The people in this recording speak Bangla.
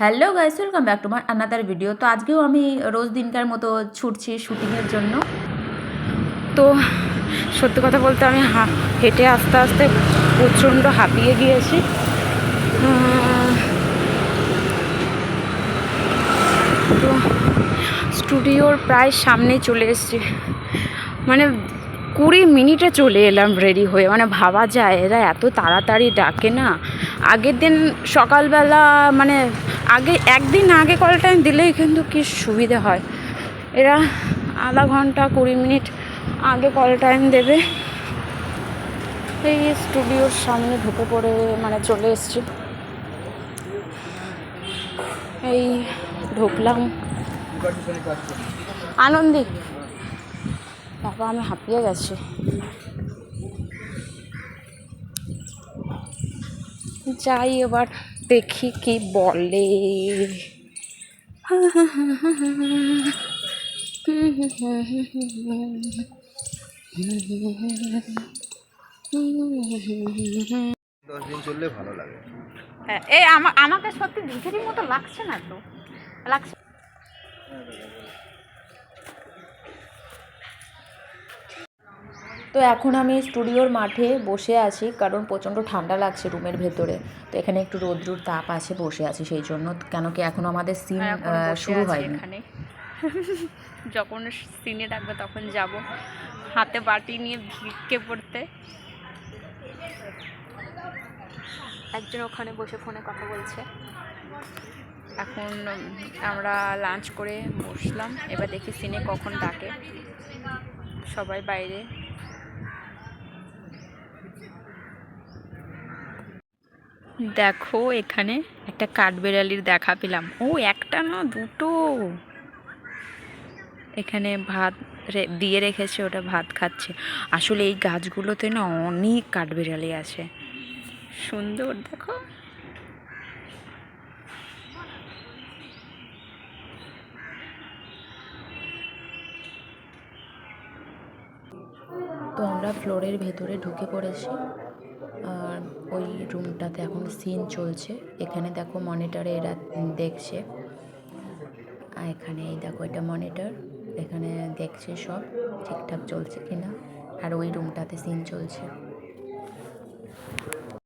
Hello guys, welcome back to my another video. তো আজকেও আমি রোজ দিনকার মতো ছুটছি শুটিংয়ের জন্য। তো সত্যি কথা বলতে আমি হেঁটে আস্তে আস্তে প্রচণ্ড হাঁপিয়ে গিয়েছি। তো স্টুডিওর প্রায় সামনে চলে এসেছি, মানে 20 মিনিটে চলে এলাম রেডি হয়ে। মানে ভাবা যায় এরা এত তাড়াতাড়ি ডাকে না। আগের দিন সকালবেলা মানে একদিন আগে কল টাইম দিলেই কিন্তু কি সুবিধে হয়। এরা আধা ঘন্টা 20 মিনিট আগে কল টাইম দেবে। এই স্টুডিওর সামনে ঢুকে পড়ে মানে চলে এসেছি। এই ঢুকলাম। আনন্দী বাবা, আমি হাঁপিয়ে গেছি। যাই এবার দেখি কি বলে। চললে ভালো লাগে। হ্যাঁ, আমাকে সত্যি নিজেরই মতো লাগছে না, তো লাগছে। তো এখন আমি স্টুডিওর মাঠে বসে আছি, কারণ প্রচণ্ড ঠান্ডা লাগছে রুমের ভেতরে। তো এখানে একটু রোদ্রুর তাপ আছে, বসে আছি সেই জন্য। কেন কি এখনও আমাদের সিন শুরু হয়নি। এখানে যখন সিনে ডাকবে তখন যাব, হাতে বাটি নিয়ে ভিড়কে পড়তে। একজন ওখানে বসে ফোনে কথা বলছে। এখন আমরা লাঞ্চ করে বসলাম, এবার দেখি সিনে কখন ডাকে। সবাই বাইরে। দেখো এখানে একটা কাঠবেড়ালির দেখা পেলাম। ও একটা না, দুটো। এখানে ভাত দিয়ে রেখেছে, ওটা ভাত খাচ্ছে। আসলে এই গাছগুলোতে না অনেক কাঠবেড়ালি আছে, সুন্দর দেখো। তো আমরা ফ্লোরের ভেতরে ঢুকে পড়েছি, আর ওই রুমটাতে এখন সিন চলছে। এখানে দেখো মনিটরে এরা দেখছে, আর এখানে এই দেখো এটা মনিটর, এখানে দেখছে সব ঠিকঠাক চলছে কিনা। আর ওই রুমটাতে সিন চলছে।